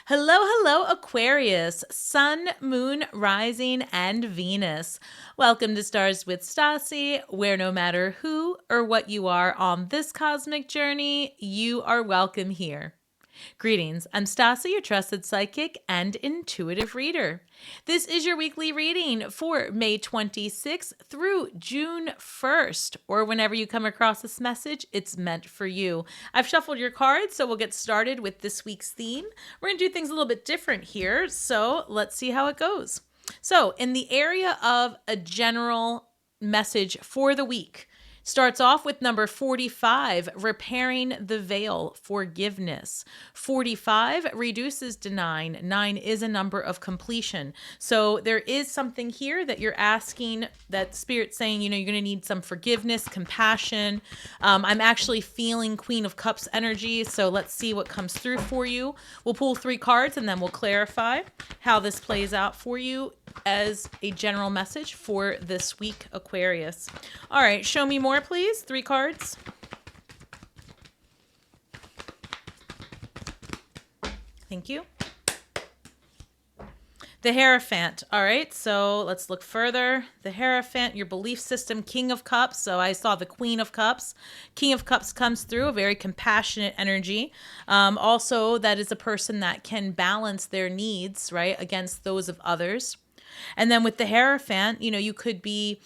Hello, hello, Aquarius, Sun, Moon, Rising, and Venus. Welcome to Stars with Stasi, where no matter who or what you are on this cosmic journey, you are welcome here. Greetings, I'm Stasi, your trusted psychic and intuitive reader. This is your weekly reading for May 26th through June 1st, or whenever you come across this message, it's meant for you. I've shuffled your cards, so we'll get started with this week's theme. We're going to do things a little bit different here, so let's see how it goes. So, in the area of a general message for the week, starts off with number 45, repairing the veil, forgiveness. 45 reduces to 9. 9 is a number of completion. So there is something here that you're asking, that Spirit's saying, you're going to need some forgiveness, compassion. I'm actually feeling Queen of Cups energy. So let's see what comes through for you. We'll pull 3 cards and then we'll clarify how this plays out for you as a general message for this week, Aquarius. All right, show me more, please. 3 cards. Thank you. The Hierophant. All right, so let's look further. The Hierophant, your belief system, King of Cups. So I saw the Queen of Cups. King of Cups comes through, a very compassionate energy. Also, that is a person that can balance their needs, right, against those of others. And then with the Hierophant, you could be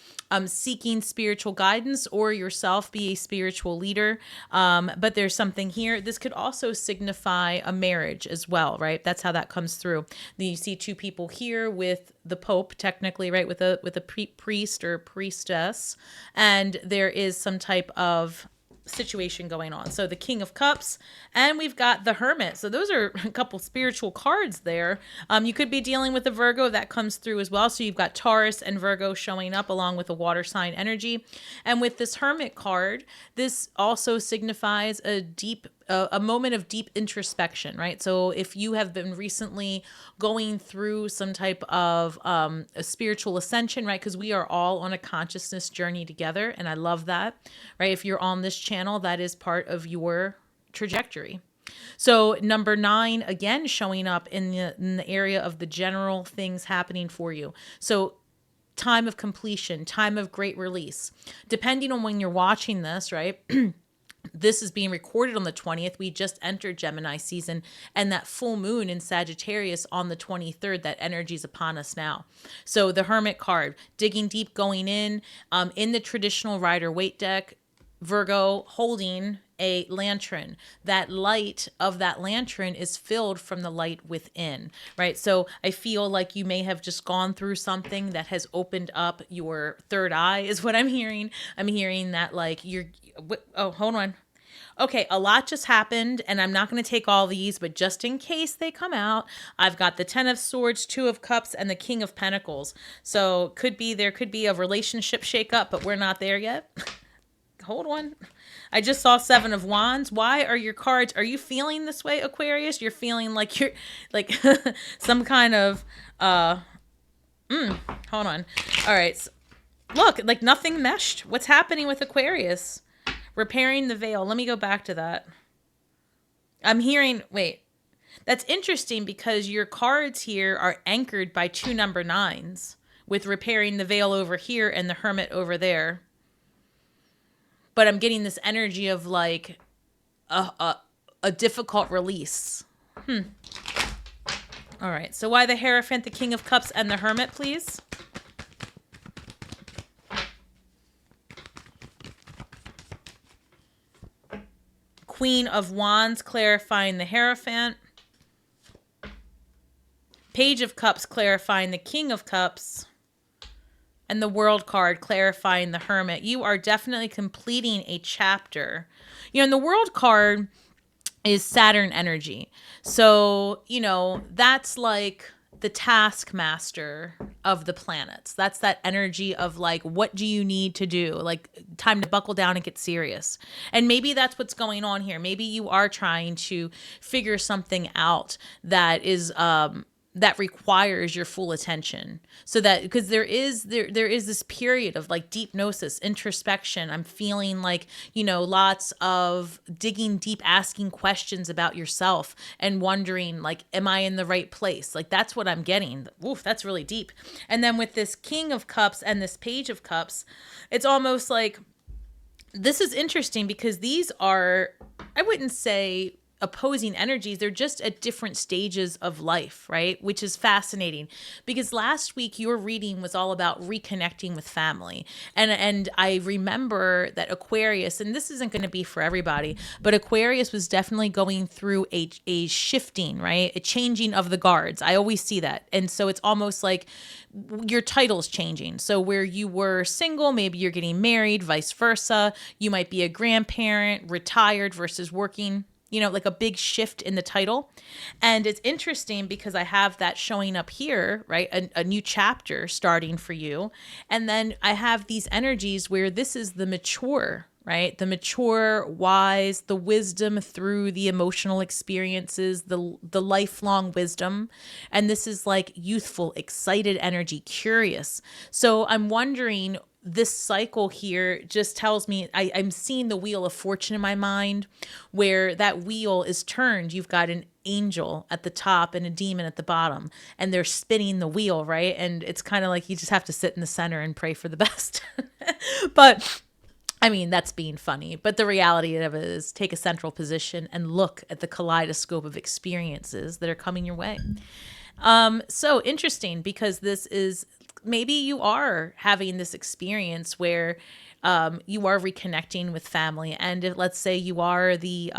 seeking spiritual guidance or yourself be a spiritual leader. But there's something here. This could also signify a marriage as well, right? That's how that comes through. Then you see 2 people here with the Pope, technically, right? With a priest or priestess. And there is some type of situation going on. So the King of Cups, and we've got the Hermit. So those are a couple spiritual cards there. You could be dealing with the Virgo that comes through as well. So you've got Taurus and Virgo showing up along with a water sign energy. And with this Hermit card, this also signifies a moment of deep introspection, right? So if you have been recently going through some type of a spiritual ascension, right? Because we are all on a consciousness journey together. And I love that, right? If you're on this channel, that is part of your trajectory. So number 9, again, showing up in the area of the general things happening for you. So time of completion, time of great release. Depending on when you're watching this, right? This is being recorded on the 20th. We just entered Gemini season, and that full moon in Sagittarius on the 23rd, that energy is upon us now. So the Hermit card, digging deep, going in the traditional Rider-Waite deck, Virgo holding a lantern. That light of that lantern is filled from the light within, right? So I feel like you may have just gone through something that has opened up your third eye is what I'm hearing. I'm hearing that like hold on. Okay, a lot just happened, and I'm not going to take all these, but just in case they come out, I've got the 10 of Swords, 2 of Cups, and the King of Pentacles. So there could be a relationship shakeup, but we're not there yet. Hold on. I just saw 7 of Wands. Why are your cards? Are you feeling this way, Aquarius? You're feeling like you're like some kind of hold on. All right. So, look, like nothing meshed. What's happening with Aquarius? Repairing the veil. Let me go back to that. I'm hearing, wait. That's interesting because your cards here are anchored by 2 number 9s with repairing the veil over here and the Hermit over there. But I'm getting this energy of like a difficult release. All right. So why the Hierophant, the King of Cups, and the Hermit, please? Queen of Wands, clarifying the Hierophant. Page of Cups, clarifying the King of Cups. And the World card, clarifying the Hermit. You are definitely completing a chapter. And the World card is Saturn energy. So, that's like the taskmaster of the planets. That's that energy of like, what do you need to do? Like, time to buckle down and get serious. And maybe that's what's going on here. Maybe you are trying to figure something out that is that requires your full attention. So that, because there is this period of like deep gnosis, introspection. I'm feeling like, lots of digging deep, asking questions about yourself and wondering like, am I in the right place? Like that's what I'm getting. Oof, that's really deep. And then with this King of Cups and this Page of Cups, it's almost like, this is interesting because these are, I wouldn't say opposing energies. They're just at different stages of life, right? Which is fascinating because last week your reading was all about reconnecting with family. And I remember that Aquarius, and this isn't going to be for everybody, but Aquarius was definitely going through a shifting, right? A changing of the guards. I always see that. And so it's almost like your title's changing. So where you were single, maybe you're getting married, vice versa. You might be a grandparent, retired versus working, like a big shift in the title. And it's interesting because I have that showing up here, right? A new chapter starting for you. And then I have these energies where this is the mature, right? The mature, wise, the wisdom through the emotional experiences, the lifelong wisdom. And this is like youthful, excited energy, curious. So I'm wondering, this cycle here just tells me I'm seeing the wheel of fortune in my mind where that wheel is turned. You've got an angel at the top and a demon at the bottom, and they're spinning the wheel, right? And it's kind of like you just have to sit in the center and pray for the best. But I mean, that's being funny. But the reality of it is take a central position and look at the kaleidoscope of experiences that are coming your way. So interesting because this is, maybe you are having this experience where you are reconnecting with family. And if, let's say you are the,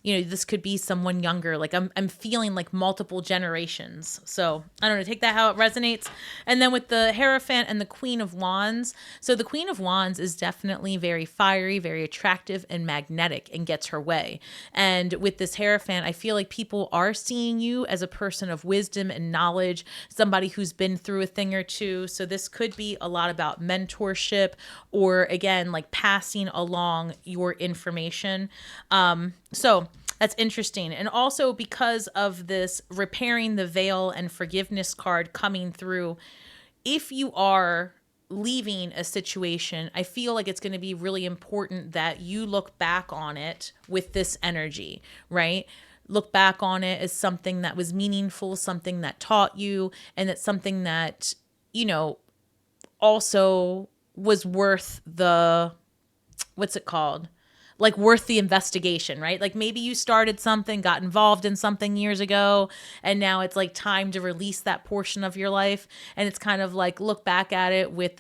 this could be someone younger. Like I'm feeling like multiple generations. So I don't know, take that how it resonates. And then with the Hierophant and the Queen of Wands. So the Queen of Wands is definitely very fiery, very attractive and magnetic and gets her way. And with this Hierophant, I feel like people are seeing you as a person of wisdom and knowledge, somebody who's been through a thing or two. So this could be a lot about mentorship or again, like passing along your information. So that's interesting. And also because of this repairing the veil and forgiveness card coming through, if you are leaving a situation, I feel like it's going to be really important that you look back on it with this energy, right? Look back on it as something that was meaningful, something that taught you, and that's something that, also was worth the, what's it called? Like worth the investigation, right? Like maybe you started something, got involved in something years ago, and now it's like time to release that portion of your life. And it's kind of like look back at it with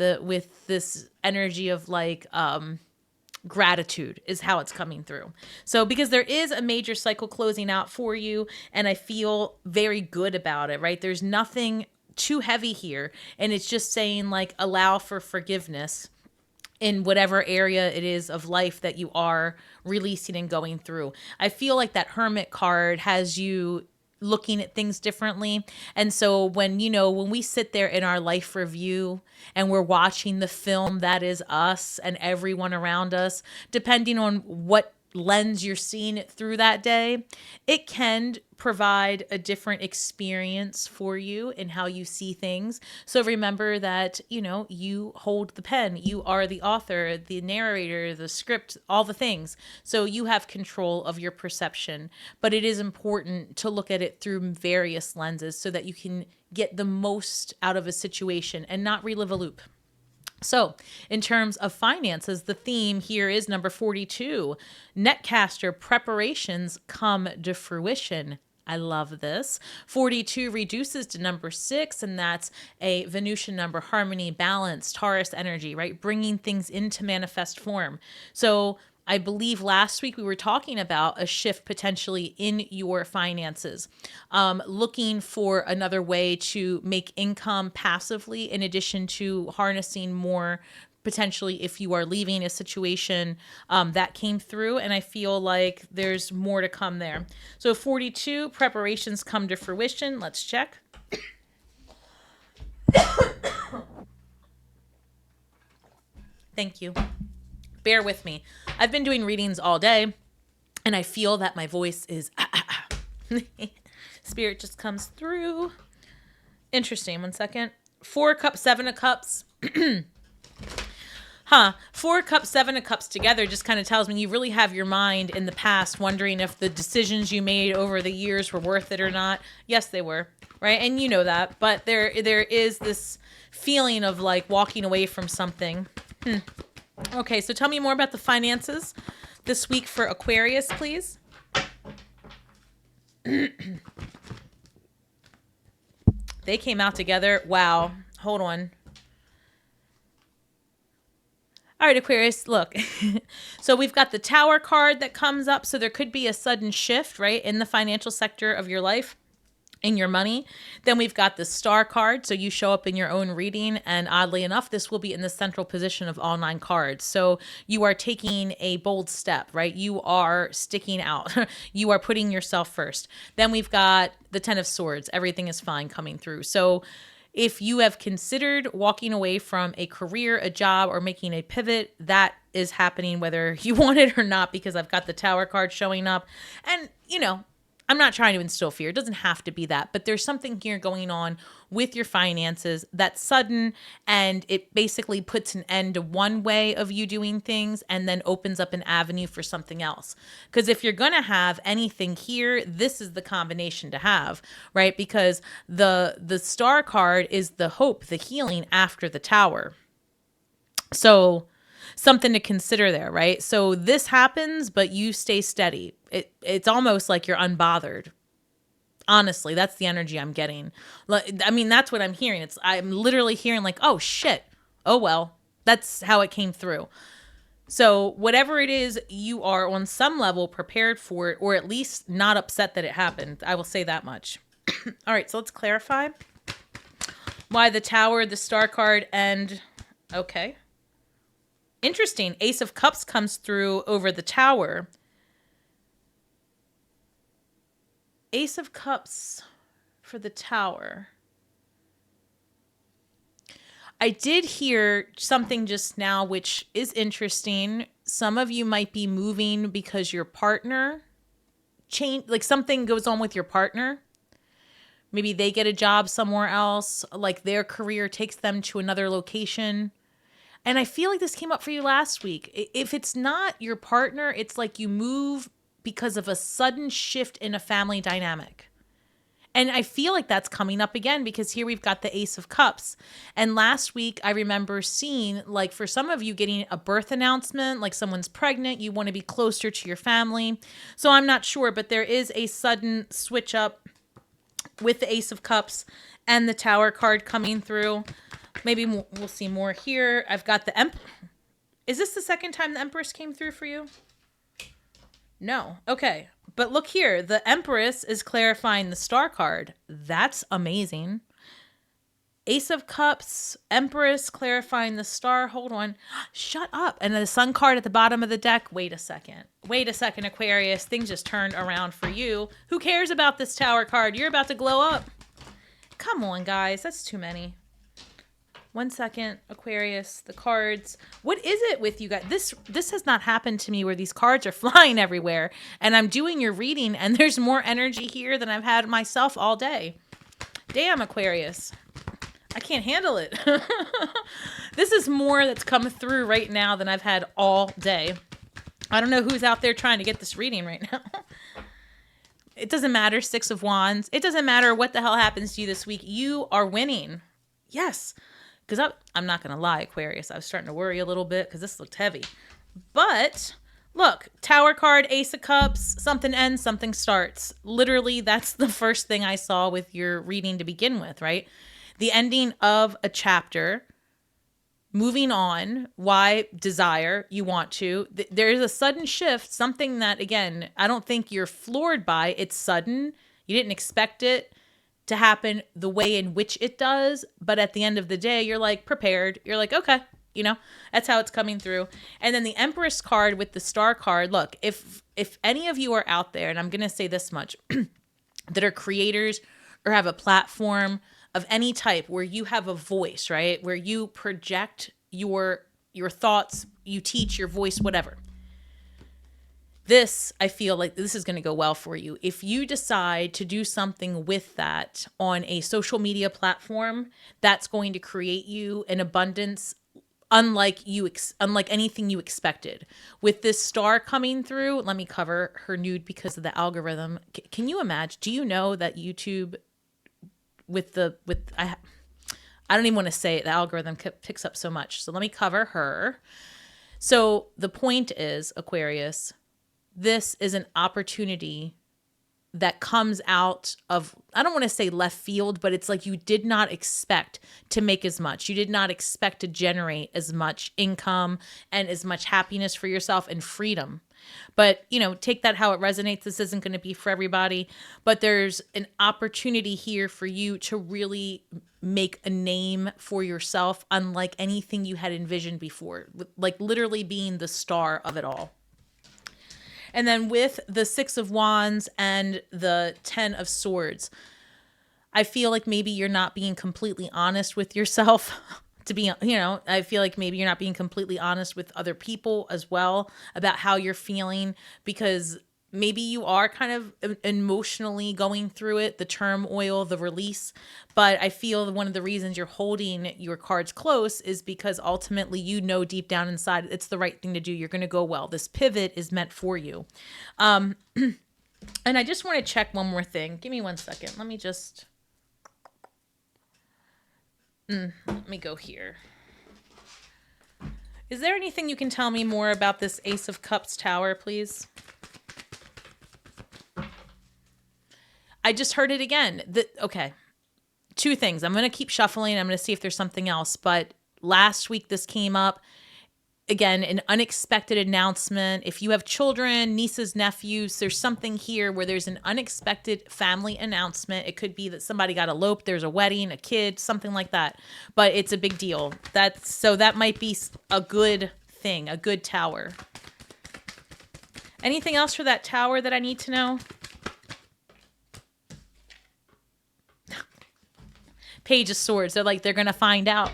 this energy of like gratitude is how it's coming through. So because there is a major cycle closing out for you, and I feel very good about it, right? There's nothing too heavy here, and it's just saying like allow for forgiveness in whatever area it is of life that you are releasing and going through. I feel like that Hermit card has you looking at things differently. And so when we sit there in our life review and we're watching the film that is us and everyone around us, depending on what lens you're seeing it through that day, it can provide a different experience for you in how you see things. So remember that, you hold the pen, you are the author, the narrator, the script, all the things. So you have control of your perception, but it is important to look at it through various lenses so that you can get the most out of a situation and not relive a loop. So in terms of finances, the theme here is number 42, netcaster preparations come to fruition. I love this. 42 reduces to number 6, and that's a Venusian number, harmony, balance, Taurus energy, right? Bringing things into manifest form. So I believe last week we were talking about a shift potentially in your finances, looking for another way to make income passively in addition to harnessing more potentially if you are leaving a situation that came through. And I feel like there's more to come there. So 42 preparations come to fruition. Let's check. Thank you. Bear with me. I've been doing readings all day, and I feel that my voice is Spirit just comes through. Interesting. 1 second. 4 cups, 7 of cups. 4 cups, 7 of cups together just kind of tells me you really have your mind in the past wondering if the decisions you made over the years were worth it or not. Yes, they were, right? And you know that, but there is this feeling of like walking away from something. Okay, so tell me more about the finances this week for Aquarius, please. They came out together. Wow. Hold on. All right, Aquarius, look. So we've got the Tower card that comes up. So there could be a sudden shift, right, in the financial sector of your life, in your money. Then we've got the Star card. So you show up in your own reading. And oddly enough, this will be in the central position of all 9 cards. So you are taking a bold step, right? You are sticking out. You are putting yourself first. Then we've got the 10 of Swords. Everything is fine coming through. So if you have considered walking away from a career, a job, or making a pivot, that is happening whether you want it or not, because I've got the Tower card showing up. And, you know, I'm not trying to instill fear. It doesn't have to be that. But there's something here going on with your finances that's sudden, and it basically puts an end to one way of you doing things and then opens up an avenue for something else. Because if you're going to have anything here, this is the combination to have, right? Because the Star card is the hope, the healing after the Tower. So something to consider there, right? So this happens, but you stay steady. It's almost like you're unbothered. Honestly, that's the energy I'm getting. I mean, that's what I'm hearing. I'm literally hearing like, oh shit. Oh well, that's how it came through. So whatever it is, you are on some level prepared for it, or at least not upset that it happened. I will say that much. All right, so let's clarify why the Tower, the Star card, and okay. Interesting. Ace of Cups comes through over the Tower. Ace of Cups for the Tower. I did hear something just now, which is interesting. Some of you might be moving because your partner changed, like something goes on with your partner. Maybe they get a job somewhere else, like their career takes them to another location. And I feel like this came up for you last week. If it's not your partner, it's like you move because of a sudden shift in a family dynamic. And I feel like that's coming up again because here we've got the Ace of Cups. And last week, I remember seeing, like, for some of you getting a birth announcement, like someone's pregnant, you want to be closer to your family. So I'm not sure, but there is a sudden switch up with the Ace of Cups and the Tower card coming through. Maybe we'll see more here. I've got the Empress. Is this the second time the Empress came through for you? No. Okay. But look here. The Empress is clarifying the Star card. That's amazing. Ace of Cups, Empress clarifying the Star. Hold on. Shut up. And the Sun card at the bottom of the deck. Wait a second. Wait a second, Aquarius. Things just turned around for you. Who cares about this Tower card? You're about to glow up. Come on, guys. That's too many. 1 second, Aquarius, the cards. What is it with you guys? This has not happened to me where these cards are flying everywhere and I'm doing your reading and there's more energy here than I've had myself all day. Damn, Aquarius. I can't handle it. This is more that's come through right now than I've had all day. I don't know who's out there trying to get this reading right now. It doesn't matter, 6 of Wands. It doesn't matter what the hell happens to you this week. You are winning. Yes. Because I'm not going to lie, Aquarius, I was starting to worry a little bit because this looked heavy. But look, Tower card, Ace of Cups, something ends, something starts. Literally, that's the first thing I saw with your reading to begin with, right? The ending of a chapter, moving on, why desire, you want to. There's a sudden shift, something that, again, I don't think you're floored by. It's sudden. You didn't expect it to happen the way in which it does, but at the end of the day, you're like prepared. You're like, okay, you know, that's how it's coming through. And then the Empress card with the Star card. Look, if any of you are out there, and I'm going to say this much, that are creators or have a platform of any type where you have a voice, right? Where you project your thoughts, you teach your voice, whatever. This, I feel like this is going to go well for you. If you decide to do something with that on a social media platform, that's going to create you an abundance unlike anything you expected. With this star coming through, let me cover her nude because of the algorithm. Can you imagine? Do you know that YouTube I don't even want to say it, the algorithm picks up so much. So let me cover her. So the point is, Aquarius, this is an opportunity that comes out of, I don't want to say left field, but it's like you did not expect to make as much. You did not expect to generate as much income and as much happiness for yourself and freedom. But, take that how it resonates. This isn't going to be for everybody, but there's an opportunity here for you to really make a name for yourself, unlike anything you had envisioned before, like literally being the star of it all. And then with the 6 of Wands and the 10 of Swords, I feel like maybe you're not being completely honest with yourself. I feel like maybe you're not being completely honest with other people as well about how you're feeling, because maybe you are kind of emotionally going through it, the turmoil, the release. But I feel one of the reasons you're holding your cards close is because ultimately deep down inside it's the right thing to do. You're going to go well. This pivot is meant for you. And I just want to check one more thing. Give me 1 second. Let me just... let me go here. Is there anything you can tell me more about this Ace of Cups tower, please? I just heard it again. Okay. 2 things. I'm going to keep shuffling. I'm going to see if there's something else. But last week this came up. Again, an unexpected announcement. If you have children, nieces, nephews, there's something here where there's an unexpected family announcement. It could be that somebody got eloped, there's a wedding, a kid, something like that. But it's a big deal. That might be a good thing, a good tower. Anything else for that tower that I need to know? Page of Swords. They're going to find out.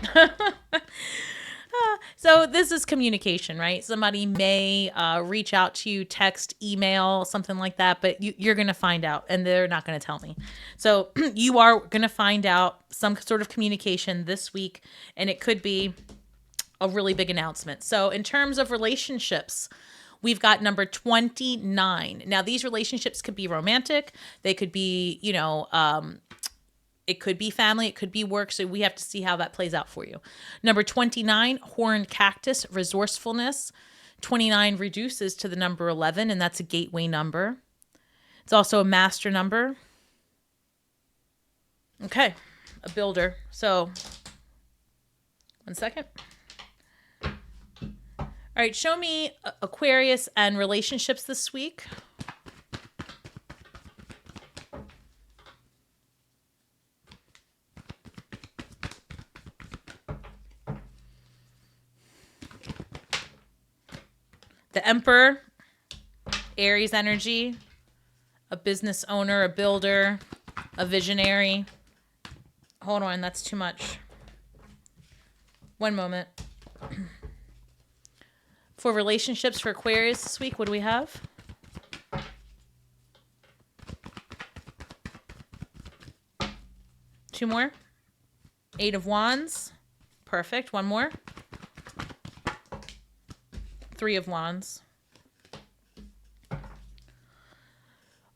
So this is communication, right? Somebody may reach out to you, text, email, something like that, but you're going to find out, and they're not going to tell me. So you are going to find out some sort of communication this week, and it could be a really big announcement. So in terms of relationships, we've got number 29. Now, these relationships could be romantic. They could be, it could be family, it could be work, so we have to see how that plays out for you. Number 29, horned cactus, resourcefulness. 29 reduces to the number 11, and that's a gateway number. It's also a master number. Okay, a builder. So, 1 second. All right, show me Aquarius and relationships this week. The Emperor, Aries energy, a business owner, a builder, a visionary. Hold on, that's too much. 1 moment. For relationships for Aquarius this week, what do we have? Two more. 8 of Wands. Perfect. 1 more. 3 of Wands.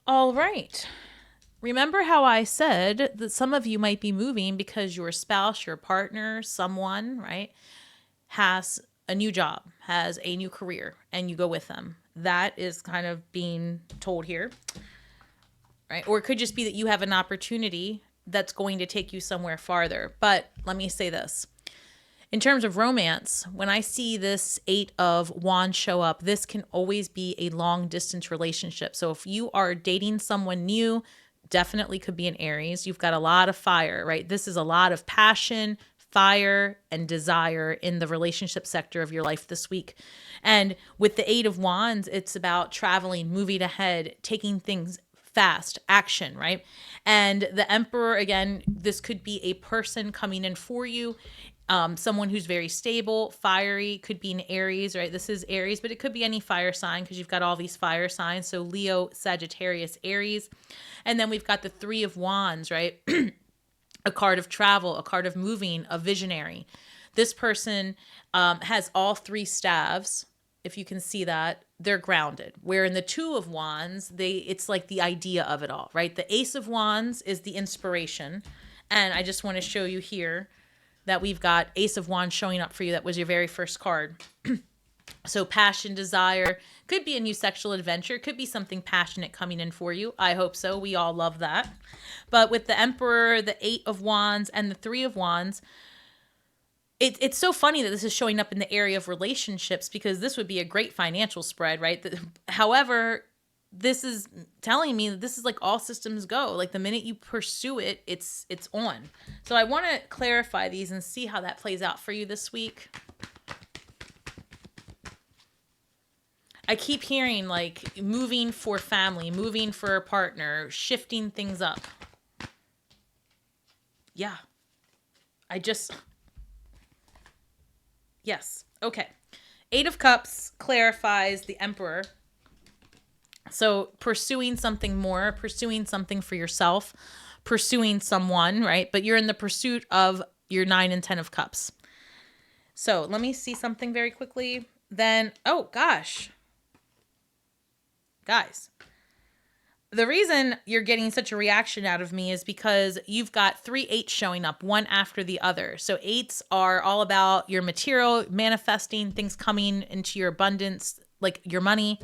All right. Remember how I said that some of you might be moving because your spouse, your partner, someone, right, has a new job, has a new career, and you go with them. That is kind of being told here, right? Or it could just be that you have an opportunity that's going to take you somewhere farther. But let me say this. In terms of romance, when I see this 8 of Wands show up, this can always be a long distance relationship. So if you are dating someone new, definitely could be an Aries. You've got a lot of fire, right? This is a lot of passion, fire, and desire in the relationship sector of your life this week. And with the 8 of Wands, it's about traveling, moving ahead, taking things fast, action, right? And the Emperor, again, this could be a person coming in for you. Someone who's very stable, fiery, could be an Aries, right? This is Aries, but it could be any fire sign because you've got all these fire signs. So Leo, Sagittarius, Aries. And then we've got the Three of Wands, right? A card of travel, a card of moving, a visionary. This person has all three staves. If you can see that, they're grounded. Where in the Two of Wands, it's like the idea of it all, right? The Ace of Wands is the inspiration. And I just want to show you here that we've got Ace of Wands showing up for you. That was your very first card. So passion, desire, could be a new sexual adventure, could be something passionate coming in for you. I hope so. We all love that. But with the Emperor, the Eight of Wands, and the Three of Wands, it's so funny that this is showing up in the area of relationships because this would be a great financial spread, right? However, this is telling me that this is like all systems go. Like the minute you pursue it, it's on. So I want to clarify these and see how that plays out for you this week. I keep hearing like moving for family, moving for a partner, shifting things up. Yeah. Yes. Okay. Eight of Cups clarifies the Emperor. So pursuing something more, pursuing something for yourself, pursuing someone, right? But you're in the pursuit of your 9 and 10 of Cups. So let me see something very quickly. Then, oh gosh. Guys, the reason you're getting such a reaction out of me is because you've got 3 8s showing up, one after the other. So 8s are all about your material, manifesting things coming into your abundance, like your money.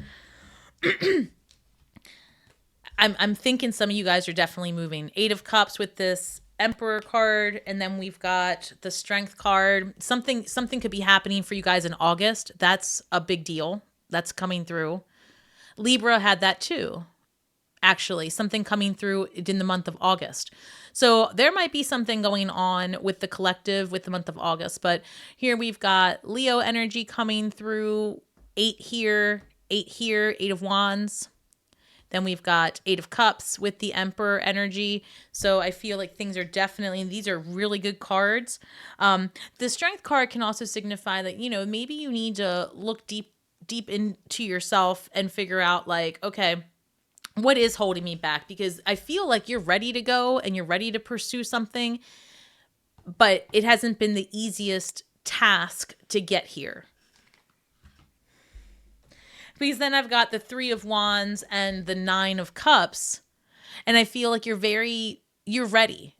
I'm thinking some of you guys are definitely moving. 8 of Cups with this Emperor card, and then we've got the Strength card. Something could be happening for you guys in August. That's a big deal. That's coming through. Libra had that too. Actually, something coming through in the month of August. So there might be something going on with the collective with the month of August. But here we've got Leo energy coming through. 8 here, 8 here, 8 of Wands. Then we've got 8 of Cups with the Emperor energy. So I feel like things are definitely, these are really good cards. The Strength card can also signify that, maybe you need to look deep into yourself and figure out like, okay, what is holding me back? Because I feel like you're ready to go and you're ready to pursue something, but it hasn't been the easiest task to get here. Because then I've got the 3 of Wands and the 9 of Cups. And I feel like you're ready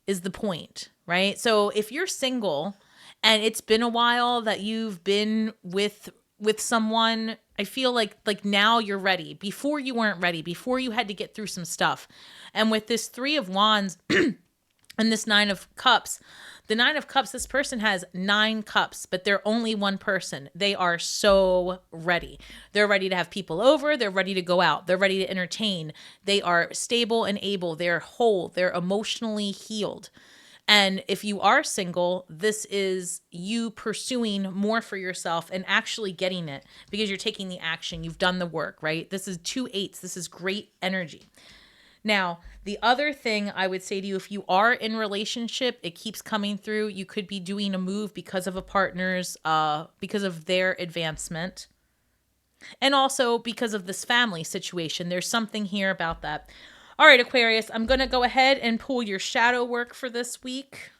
is the point, right? So if you're single and it's been a while that you've been with someone, I feel like now you're ready. Before you weren't ready, before you had to get through some stuff. And with this 3 of Wands and this 9 of Cups, the 9 of Cups, this person has 9 cups, but they're only one person. They are so ready. They're ready to have people over. They're ready to go out. They're ready to entertain. They are stable and able. They're whole. They're emotionally healed. And if you are single, this is you pursuing more for yourself and actually getting it because you're taking the action. You've done the work, right? This is 2 8s. This is great energy. Now, the other thing I would say to you, if you are in relationship, it keeps coming through. You could be doing a move because of a partner's, because of their advancement. And also because of this family situation. There's something here about that. All right, Aquarius, I'm going to go ahead and pull your shadow work for this week.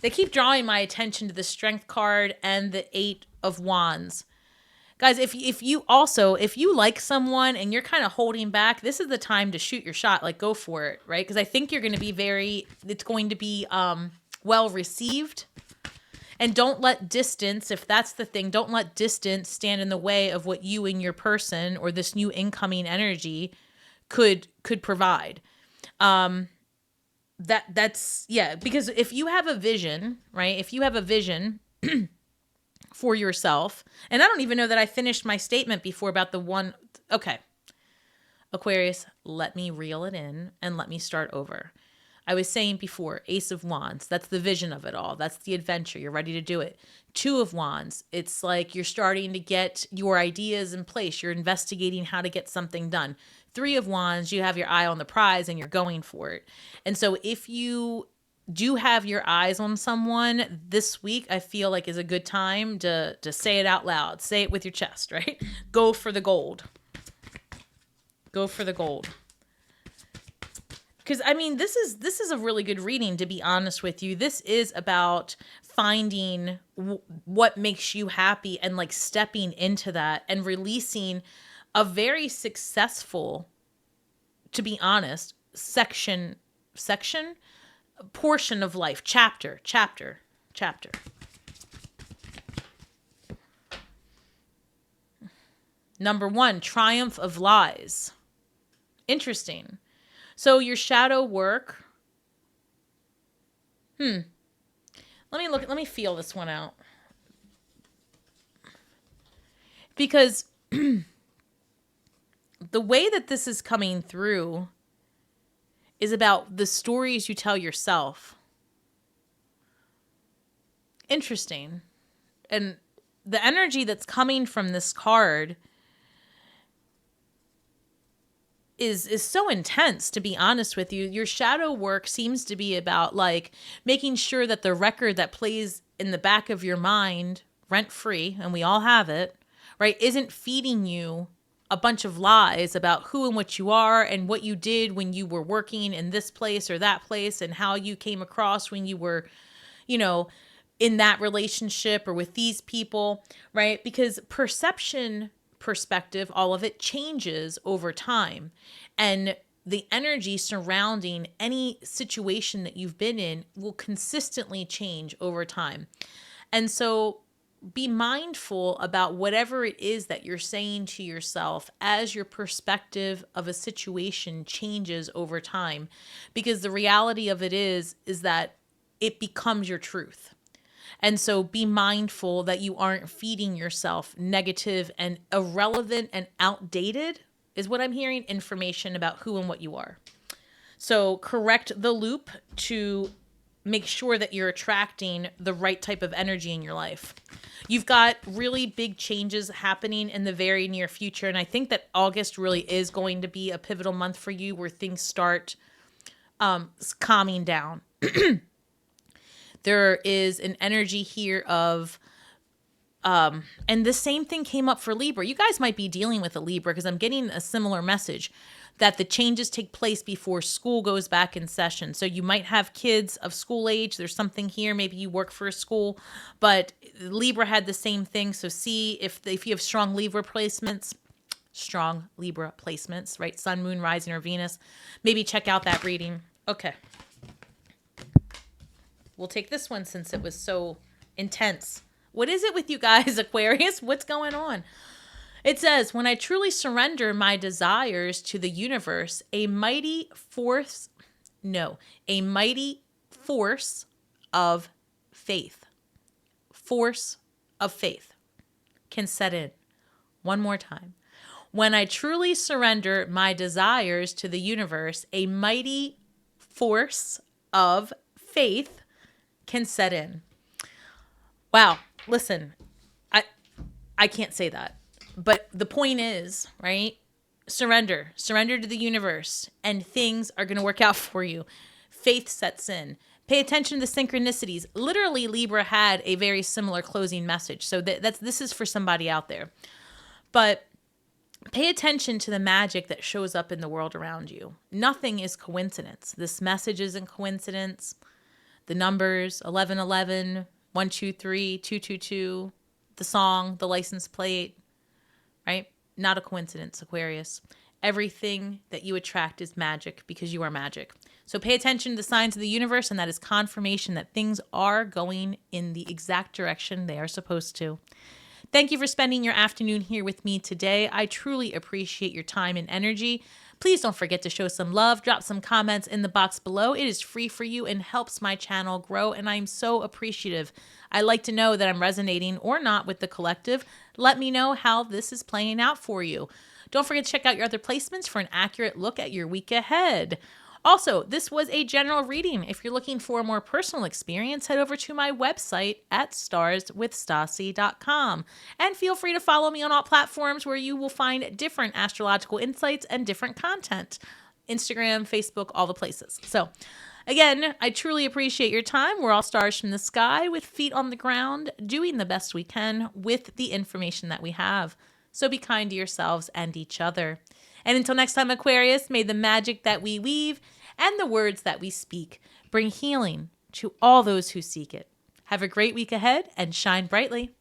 They keep drawing my attention to the Strength card and the 8 of Wands. Guys, if you like someone and you're kind of holding back, this is the time to shoot your shot. Like, go for it, right? Because I think you're going to be it's going to be well received. And don't let distance, if that's the thing, don't let distance stand in the way of what you and your person or this new incoming energy could provide. That's because if you have a vision, right? If you have a vision for yourself, and I don't even know that I finished my statement before about the one. Okay, Aquarius, let me reel it in and let me start over. I was saying before, Ace of Wands, that's the vision of it all. That's the adventure. You're ready to do it. 2 of Wands, it's like you're starting to get your ideas in place. You're investigating how to get something done. 3 of Wands, you have your eye on the prize and you're going for it. And so if you do have your eyes on someone this week, I feel like is a good time to say it out loud. Say it with your chest, right? Go for the gold. Go for the gold. Because, I mean, this is a really good reading, to be honest with you. This is about finding what makes you happy and, like, stepping into that and releasing a very successful, to be honest, portion of life. Chapter. Number 1, triumph of lies. Interesting. So your shadow work. Let me feel this one out. Because the way that this is coming through is about the stories you tell yourself. Interesting. And the energy that's coming from this card is so intense, to be honest with you. Your shadow work seems to be about, like, making sure that the record that plays in the back of your mind, rent-free, and we all have it, right, isn't feeding you a bunch of lies about who and what you are and what you did when you were working in this place or that place and how you came across when you were, you know, in that relationship or with these people, right? Because perspective, all of it changes over time. And the energy surrounding any situation that you've been in will consistently change over time. And so be mindful about whatever it is that you're saying to yourself as your perspective of a situation changes over time. Because the reality of it is that it becomes your truth. And so be mindful that you aren't feeding yourself negative and irrelevant and outdated, is what I'm hearing, information about who and what you are. So correct the loop to make sure that you're attracting the right type of energy in your life. You've got really big changes happening in the very near future. And I think that August really is going to be a pivotal month for you where things start calming down. There is an energy here of, and the same thing came up for Libra. You guys might be dealing with a Libra because I'm getting a similar message that the changes take place before school goes back in session. So you might have kids of school age. There's something here. Maybe you work for a school, but Libra had the same thing. So see if you have strong Libra placements, right? Sun, moon, rising, or Venus. Maybe check out that reading. Okay. We'll take this one since it was so intense. What is it with you guys, Aquarius? What's going on? It says, when I truly surrender my desires to the universe, a mighty force of faith. Force of faith can set in. One more time. When I truly surrender my desires to the universe, a mighty force of faith can set in. Wow. Listen, I can't say that. But the point is, right? Surrender to the universe, and things are going to work out for you. Faith sets in. Pay attention to the synchronicities. Literally, Libra had a very similar closing message. So this is for somebody out there. But pay attention to the magic that shows up in the world around you. Nothing is coincidence. This message isn't coincidence. The numbers, 1111, 123, 222, the song, the license plate, right? Not a coincidence, Aquarius. Everything that you attract is magic because you are magic. So pay attention to the signs of the universe, and that is confirmation that things are going in the exact direction they are supposed to. Thank you for spending your afternoon here with me today. I truly appreciate your time and energy. Please don't forget to show some love. Drop some comments in the box below. It is free for you and helps my channel grow, and I'm so appreciative. I like to know that I'm resonating or not with the collective. Let me know how this is playing out for you. Don't forget to check out your other placements for an accurate look at your week ahead. Also, this was a general reading. If you're looking for a more personal experience, head over to my website at starswithstasi.com. And feel free to follow me on all platforms where you will find different astrological insights and different content. Instagram, Facebook, all the places. So again, I truly appreciate your time. We're all stars from the sky with feet on the ground, doing the best we can with the information that we have. So be kind to yourselves and each other. And until next time, Aquarius, may the magic that we weave and the words that we speak bring healing to all those who seek it. Have a great week ahead and shine brightly.